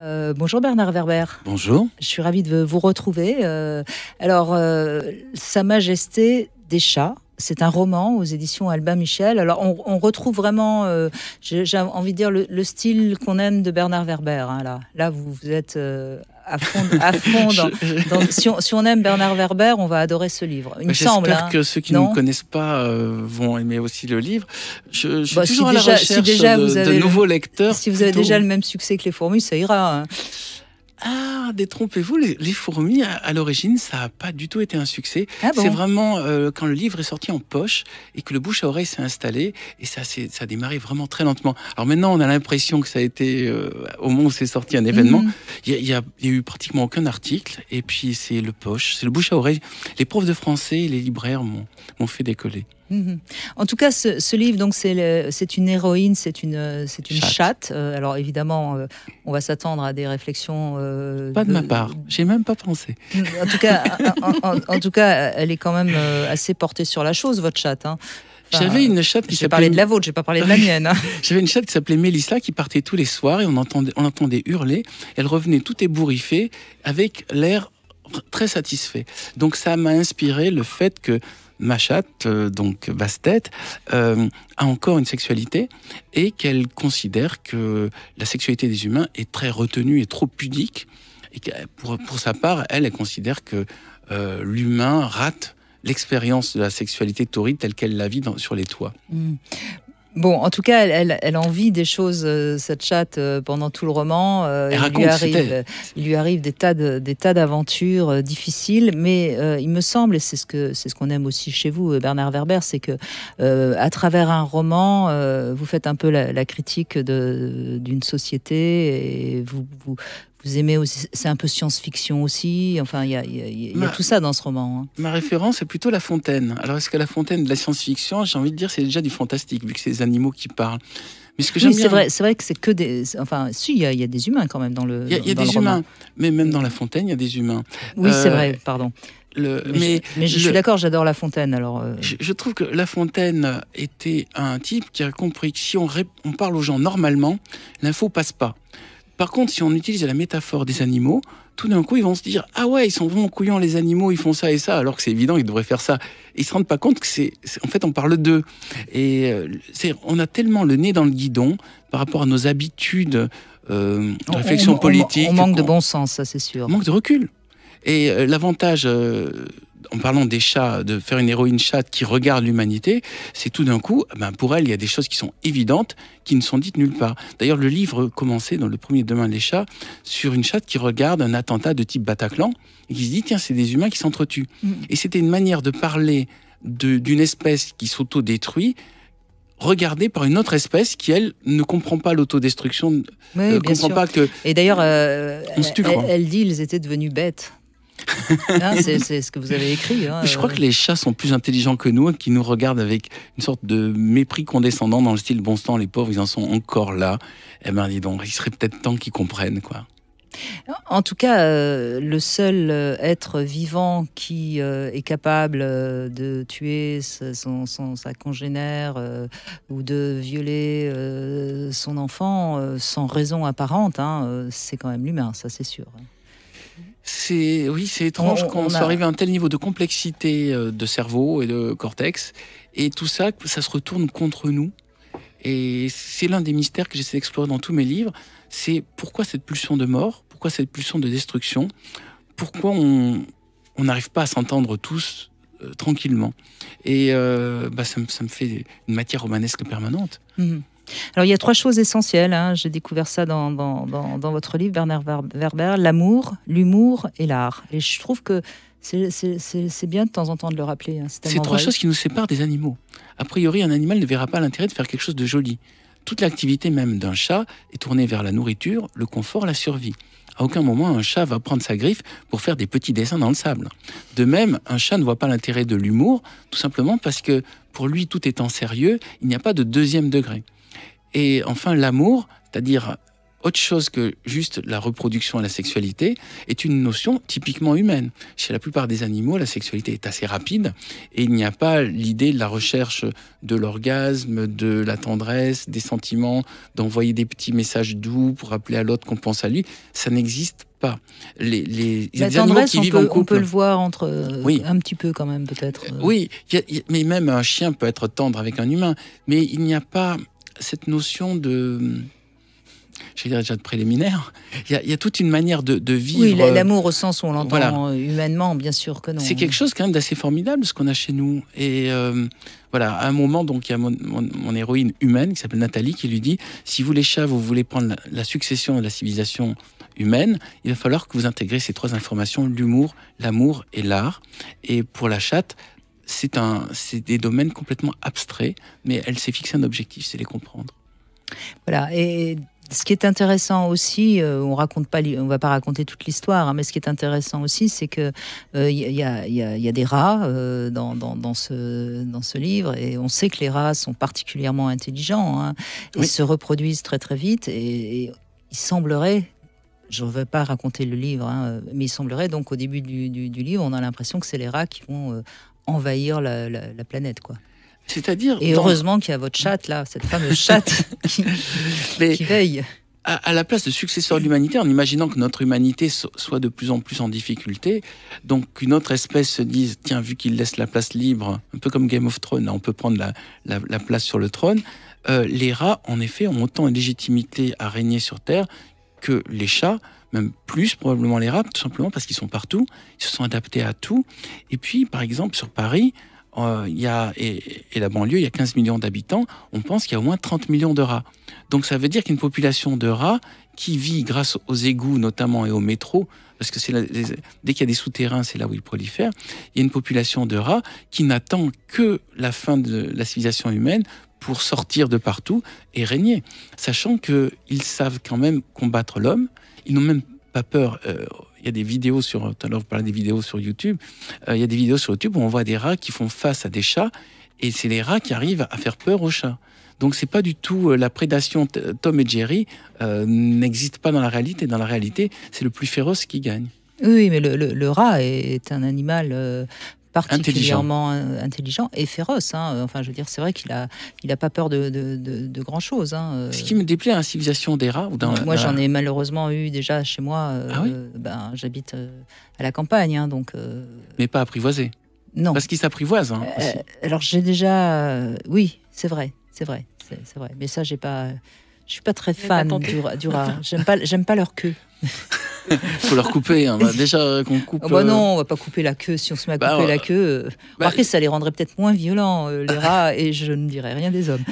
Bonjour Bernard Werber, Bonjour. je suis ravie de vous retrouver. Sa Majesté des chats, c'est un roman aux éditions Albin Michel. Alors on retrouve vraiment, j'ai envie de dire, le style qu'on aime de Bernard Werber. Hein, là vous êtes à fond, si on aime Bernard Werber, on va adorer ce livre. Il me semble. J'espère que ceux qui ne me connaissent pas vont aimer aussi le livre. Je suis toujours à la recherche de nouveaux lecteurs. Si vous avez déjà le même succès que les fourmis, ça ira. Hein. Ah, détrompez-vous, les fourmis, à l'origine, ça n'a pas du tout été un succès. Ah bon? C'est vraiment quand le livre est sorti en poche et que le bouche à oreille s'est installé, et ça a démarré vraiment très lentement. Alors maintenant, on a l'impression que ça a été, au moment où c'est sorti, un événement. Il y a eu pratiquement aucun article, et puis c'est le poche, c'est le bouche à oreille. Les profs de français et les libraires m'ont fait décoller. En tout cas, ce livre, donc c'est une héroïne, c'est une chatte. Alors évidemment, on va s'attendre à des réflexions. Pas de ma part, j'ai même pas pensé. En tout cas, elle est quand même assez portée sur la chose, votre chatte. Hein. Enfin, j'avais une chatte qui s'appelait... J'ai parlé de la vôtre, j'ai pas parlé de la mienne. Hein. J'avais une chatte qui s'appelait Mélissa, qui partait tous les soirs et on l'entendait hurler. Elle revenait tout ébouriffée avec l'air très satisfait. Donc ça m'a inspiré le fait que ma chatte, donc Bastet, a encore une sexualité et qu'elle considère que la sexualité des humains est très retenue et trop pudique. Et pour sa part, elle considère que l'humain rate l'expérience de la sexualité tauride telle qu'elle la vit sur les toits. Bon, en tout cas, elle en vit des choses, cette chatte, pendant tout le roman. Il lui arrive des tas d'aventures difficiles, mais il me semble, et c'est ce qu'on aime aussi chez vous, Bernard Werber, c'est que à travers un roman, vous faites un peu la critique d'une société, et vous aimez aussi, c'est un peu science-fiction aussi. Enfin, il y a tout ça dans ce roman. Hein. Ma référence est plutôt La Fontaine. Alors, est-ce que La Fontaine de la science-fiction, j'ai envie de dire, c'est déjà du fantastique, vu que c'est des animaux qui parlent. Mais ce que j'aime bien... c'est vrai que c'est que des... Enfin, si, il y a des humains quand même dans le Il y a des humains, mais même dans La Fontaine, il y a des humains. Oui, c'est vrai, pardon. Mais je suis d'accord, j'adore La Fontaine. Alors, je trouve que La Fontaine était un type qui a compris que si on parle aux gens normalement, l'info passe pas. Par contre, si on utilise la métaphore des animaux, tout d'un coup, ils vont se dire « Ah ouais, ils sont vraiment couillons, les animaux, ils font ça et ça, alors que c'est évident, ils devraient faire ça. » Ils ne se rendent pas compte que en fait, on parle d'eux. Et on a tellement le nez dans le guidon par rapport à nos habitudes de réflexion politique. On manque de bon sens, ça c'est sûr. On manque de recul. Et l'avantage... en parlant des chats, de faire une héroïne chatte qui regarde l'humanité, c'est tout d'un coup, pour elle, il y a des choses qui sont évidentes, qui ne sont dites nulle part. D'ailleurs, le livre commençait dans le premier Demain les chats sur une chatte qui regarde un attentat de type Bataclan et qui se dit, tiens, c'est des humains qui s'entretuent. Et c'était une manière de parler d'une espèce qui s'autodétruit, regardée par une autre espèce qui, elle, ne comprend pas l'autodestruction, ne comprend pas que... Et d'ailleurs, elle dit, ils étaient devenus bêtes. C'est ce que vous avez écrit. Hein, je crois que les chats sont plus intelligents que nous, qui nous regardent avec une sorte de mépris condescendant dans le style bon sang, les pauvres, ils en sont encore là. Eh ben, dis donc, il serait peut-être temps qu'ils comprennent, quoi. En tout cas, le seul être vivant qui est capable de tuer sa congénère ou de violer son enfant sans raison apparente, hein, c'est quand même l'humain, ça c'est sûr. C'est étrange qu'on soit arrivé à un tel niveau de complexité de cerveau et de cortex, et tout ça, ça se retourne contre nous. Et c'est l'un des mystères que j'essaie d'explorer dans tous mes livres. C'est pourquoi cette pulsion de mort, pourquoi cette pulsion de destruction, pourquoi on n'arrive pas à s'entendre tous tranquillement. Et ça me fait une matière romanesque permanente. Alors, il y a 3 choses essentielles. Hein. J'ai découvert ça dans votre livre, Bernard Werber, l'amour, l'humour et l'art. Et je trouve que c'est bien de temps en temps de le rappeler. Hein. C'est 3 choses qui nous séparent des animaux. A priori, un animal ne verra pas l'intérêt de faire quelque chose de joli. Toute l'activité même d'un chat est tournée vers la nourriture, le confort, la survie. À aucun moment, un chat va prendre sa griffe pour faire des petits dessins dans le sable. De même, un chat ne voit pas l'intérêt de l'humour, tout simplement parce que pour lui, tout étant sérieux, il n'y a pas de deuxième degré. Et enfin, l'amour, c'est-à-dire autre chose que juste la reproduction et la sexualité, est une notion typiquement humaine. Chez la plupart des animaux, la sexualité est assez rapide et il n'y a pas l'idée de la recherche de l'orgasme, de la tendresse, des sentiments, d'envoyer des petits messages doux pour rappeler à l'autre qu'on pense à lui. Ça n'existe pas. Il y a des animaux qui vivent en couple. On peut le voir entre oui. un petit peu quand même peut-être. Oui, mais même un chien peut être tendre avec un humain. Mais il n'y a pas cette notion de... je dirais déjà de préliminaire. Il y a toute une manière de vivre. Oui, l'amour au sens où on l'entend humainement, bien sûr que non. C'est quelque chose quand même d'assez formidable, ce qu'on a chez nous. Et voilà, à un moment, donc, il y a mon héroïne humaine, qui s'appelle Nathalie, qui lui dit, si vous les chats, vous voulez prendre la succession de la civilisation humaine, il va falloir que vous intégrez ces 3 informations, l'humour, l'amour et l'art. Et pour la chatte, c'est des domaines complètement abstraits, mais elle s'est fixé un objectif, c'est les comprendre. Voilà, et ce qui est intéressant aussi, on va pas raconter toute l'histoire, hein, mais ce qui est intéressant aussi, c'est que y a des rats dans ce livre, et on sait que les rats sont particulièrement intelligents, hein, et se reproduisent très très vite, et il semblerait, je ne veux pas raconter le livre, hein, mais il semblerait donc au début du livre, on a l'impression que c'est les rats qui vont envahir la planète, quoi. C'est-à-dire... Et heureusement qu'il y a votre chatte, là, cette fameuse chatte qui veille. À la place de successeur de l'humanité, en imaginant que notre humanité soit de plus en plus en difficulté, donc qu'une autre espèce se dise, tiens, vu qu'il laisse la place libre, un peu comme Game of Thrones, on peut prendre la place sur le trône, les rats, en effet, ont autant de légitimité à régner sur Terre que les chats, même plus probablement les rats, tout simplement parce qu'ils sont partout, ils se sont adaptés à tout. Et puis, par exemple, sur Paris, et la banlieue, il y a 15 millions d'habitants, on pense qu'il y a au moins 30 millions de rats. Donc ça veut dire qu'une population de rats qui vit grâce aux égouts notamment et au métro, parce que dès qu'il y a des souterrains, c'est là où ils prolifèrent, il y a une population de rats qui n'attend que la fin de la civilisation humaine pour sortir de partout et régner. Sachant qu'ils savent quand même combattre l'homme, ils n'ont même pas peur. Il y a des vidéos tout à l'heure vous parlez des vidéos sur YouTube, il y a des vidéos sur YouTube où on voit des rats qui font face à des chats, et c'est les rats qui arrivent à faire peur aux chats. Donc c'est pas du tout la prédation Tom et Jerry n'existe pas dans la réalité. Dans la réalité, c'est le plus féroce qui gagne. Oui, mais le rat est un animal particulièrement intelligent et féroce. Hein. Enfin, je veux dire, c'est vrai qu'il a pas peur de grand chose. Hein. Ce qui me déplaît à la civilisation des rats. Moi, j'en ai malheureusement eu déjà chez moi. J'habite à la campagne, hein, donc. Mais pas apprivoisé. Non. Parce qu'ils s'apprivoisent. Hein, alors j'ai déjà, oui, c'est vrai. Mais ça, je suis pas très fan du rat. J'aime pas leur queue. Faut leur couper, hein. Déjà qu'on coupe. Non, on va pas couper la queue. Si on se met à couper la queue, remarquez, ça les rendrait peut-être moins violents, les rats, et je ne dirais rien des hommes.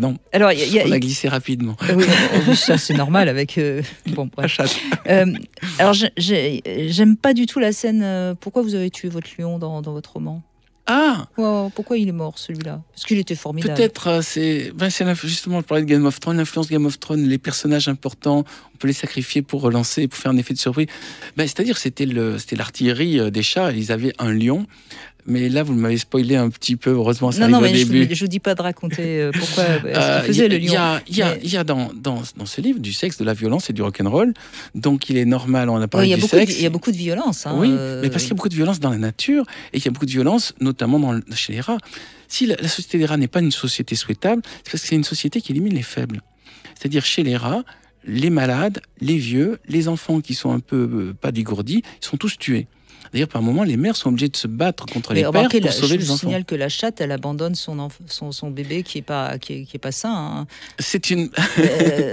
Non. Alors, on a glissé rapidement. Oui, ça c'est normal avec. Bon, bref. Alors, j'aime pas du tout la scène. Pourquoi vous avez tué votre lion dans votre roman ? Ah, pourquoi il est mort, celui-là ? Parce qu'il était formidable. Peut-être, justement, je parlais de Game of Thrones, l'influence Game of Thrones, les personnages importants, on peut les sacrifier pour relancer, pour faire un effet de surprise. C'est-à-dire, c'était l'artillerie des chats, ils avaient un lion. Mais là, vous m'avez spoilé un petit peu, heureusement, ça arrive au début. Je vous dis pas de raconter pourquoi ce qu'il faisait, le lion. Il y a dans ce livre du sexe, de la violence et du rock'n'roll, donc il est normal, on a parlé du sexe. Il y a beaucoup de violence. Hein, oui, mais parce qu'il y a beaucoup de violence dans la nature, et qu'il y a beaucoup de violence, notamment chez les rats. Si la société des rats n'est pas une société souhaitable, c'est parce que c'est une société qui élimine les faibles. C'est-à-dire, chez les rats, les malades, les vieux, les enfants qui sont un peu pas dégourdis, ils sont tous tués. D'ailleurs, par moments, les mères sont obligées de se battre contre les pères pour sauver les enfants. Je signale que la chatte, elle abandonne son bébé qui est pas sain. Hein. C'est une...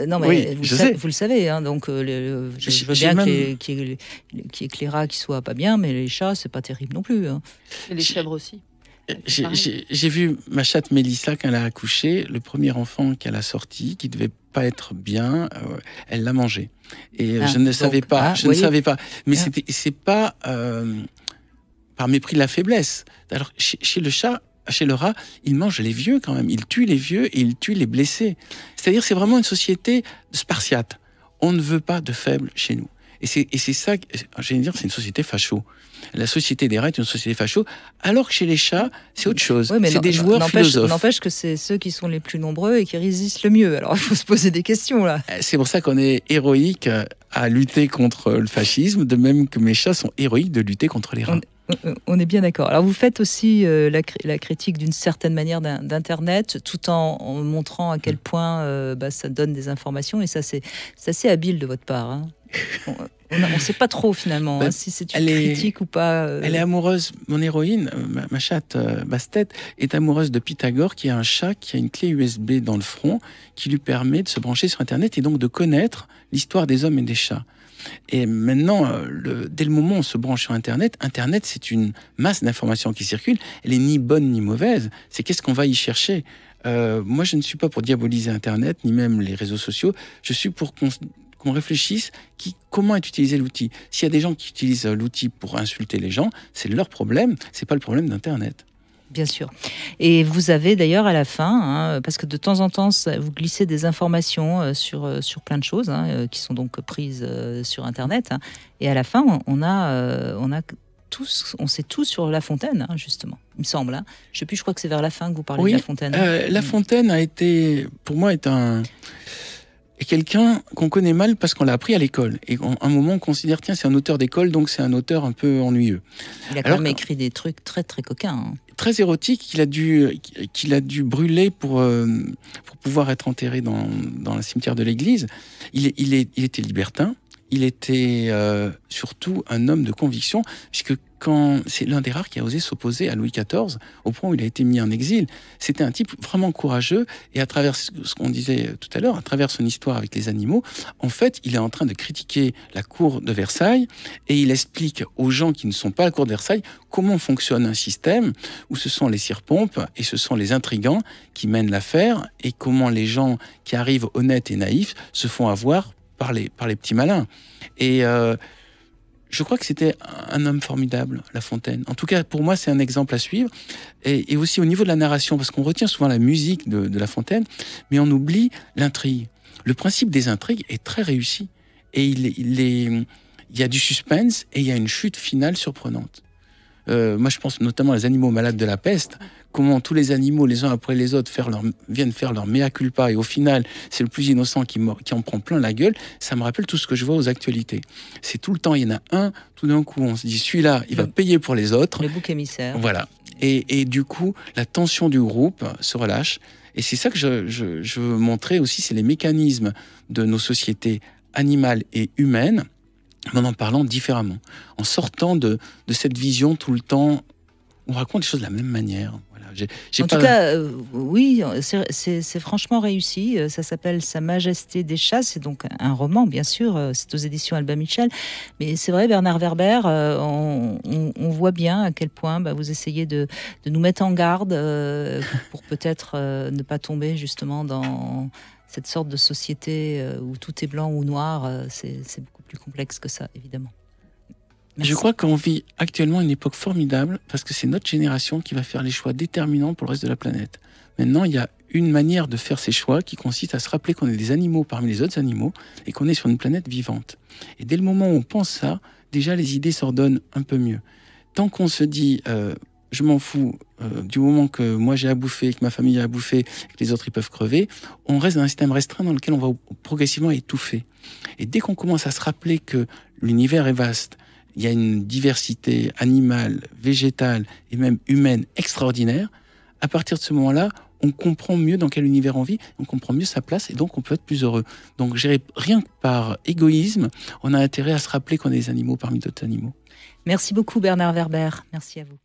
non, mais vous le savez. Hein, donc, je veux bien qu'il y ait que les rats qui soient pas bien, mais les chats, c'est pas terrible non plus. Hein. Et les chèvres aussi. J'ai vu ma chatte Mélissa, quand elle a accouché, le premier enfant qu'elle a sorti, qui devait pas être bien, elle l'a mangé. Et je ne savais pas. Mais c'est pas par mépris de la faiblesse. Alors chez le rat, il mange les vieux quand même. Il tue les vieux et il tue les blessés. C'est-à-dire, c'est vraiment une société spartiate. On ne veut pas de faibles chez nous. Et c'est ça, j'allais dire, c'est une société facho. La société des rats est une société facho, alors que chez les chats, c'est autre chose. Oui, c'est des joueurs philosophes. N'empêche que c'est ceux qui sont les plus nombreux et qui résistent le mieux. Alors, il faut se poser des questions, là. C'est pour ça qu'on est héroïque à lutter contre le fascisme, de même que mes chats sont héroïques de lutter contre les rats. On est bien d'accord. Alors, vous faites aussi la critique d'une certaine manière d'Internet, tout en montrant à quel point ça donne des informations. Et ça, c'est assez habile de votre part. Hein. On ne sait pas trop, finalement, si c'est une critique ou pas. Elle est amoureuse, mon héroïne, ma chatte Bastet, est amoureuse de Pythagore, qui est un chat qui a une clé USB dans le front, qui lui permet de se brancher sur Internet et donc de connaître l'histoire des hommes et des chats. Et maintenant, dès le moment où on se branche sur Internet, Internet, c'est une masse d'informations qui circulent. Elle est ni bonne ni mauvaise. C'est qu'est-ce qu'on va y chercher. Moi, je ne suis pas pour diaboliser Internet, ni même les réseaux sociaux. Je suis pour qu'on réfléchisse comment est utilisé l'outil. S'il y a des gens qui utilisent l'outil pour insulter les gens, c'est leur problème. C'est pas le problème d'Internet. Bien sûr. Et vous avez d'ailleurs à la fin, parce que de temps en temps, vous glissez des informations sur plein de choses qui sont donc prises sur Internet. Et à la fin, on sait tout sur La Fontaine, justement, il me semble. Je sais plus, je crois que c'est vers la fin que vous parlez de La Fontaine. La Fontaine a été, pour moi, est quelqu'un qu'on connaît mal parce qu'on l'a appris à l'école. Et à un moment, on considère, tiens, c'est un auteur d'école, donc c'est un auteur un peu ennuyeux. Il a quand même écrit des trucs très, très coquins. Très érotiques qu'il a dû brûler pour pouvoir être enterré dans le cimetière de l'église. Il était libertin. Il était surtout un homme de conviction, puisque c'est l'un des rares qui a osé s'opposer à Louis XIV, au point où il a été mis en exil. C'était un type vraiment courageux, et à travers ce qu'on disait tout à l'heure, à travers son histoire avec les animaux, en fait, il est en train de critiquer la cour de Versailles, et il explique aux gens qui ne sont pas à la cour de Versailles comment fonctionne un système où ce sont les cire-pompes et ce sont les intrigants qui mènent l'affaire, et comment les gens qui arrivent honnêtes et naïfs se font avoir par les petits malins. Et je crois que c'était un homme formidable, La Fontaine. En tout cas, pour moi, c'est un exemple à suivre. Et aussi au niveau de la narration, parce qu'on retient souvent la musique de La Fontaine, mais on oublie l'intrigue. Le principe des intrigues est très réussi. Et il y a du suspense et il y a une chute finale surprenante. Moi, je pense notamment aux animaux malades de la peste. Comment tous les animaux, les uns après les autres, viennent faire leur mea culpa, et au final, c'est le plus innocent qui en prend plein la gueule. Ça me rappelle tout ce que je vois aux actualités. C'est tout le temps, il y en a un, tout d'un coup, on se dit, celui-là, il va payer pour les autres. Le bouc émissaire. Voilà. Et du coup, la tension du groupe se relâche. Et c'est ça que je veux montrer aussi, c'est les mécanismes de nos sociétés animales et humaines, mais en parlant différemment, en sortant de cette vision tout le temps, on raconte les choses de la même manière. Voilà. En tout cas, oui, c'est franchement réussi. Ça s'appelle Sa Majesté des chats. C'est donc un roman, bien sûr. C'est aux éditions Albin Michel. Mais c'est vrai, Bernard Werber, on voit bien à quel point vous essayez de nous mettre en garde pour peut-être ne pas tomber justement dans cette sorte de société où tout est blanc ou noir. C'est beaucoup plus complexe que ça, évidemment. Merci. Je crois qu'on vit actuellement une époque formidable parce que c'est notre génération qui va faire les choix déterminants pour le reste de la planète. Maintenant, il y a une manière de faire ces choix qui consiste à se rappeler qu'on est des animaux parmi les autres animaux et qu'on est sur une planète vivante. Et dès le moment où on pense ça, déjà les idées s'ordonnent un peu mieux. Tant qu'on se dit je m'en fous du moment que moi j'ai à bouffer, que ma famille a à bouffer, et que les autres ils peuvent crever, on reste dans un système restreint dans lequel on va progressivement étouffer. Et dès qu'on commence à se rappeler que l'univers est vaste, il y a une diversité animale, végétale et même humaine extraordinaire, à partir de ce moment-là, on comprend mieux dans quel univers on vit, on comprend mieux sa place et donc on peut être plus heureux. Donc rien que par égoïsme, on a intérêt à se rappeler qu'on est des animaux parmi d'autres animaux. Merci beaucoup Bernard Werber, merci à vous.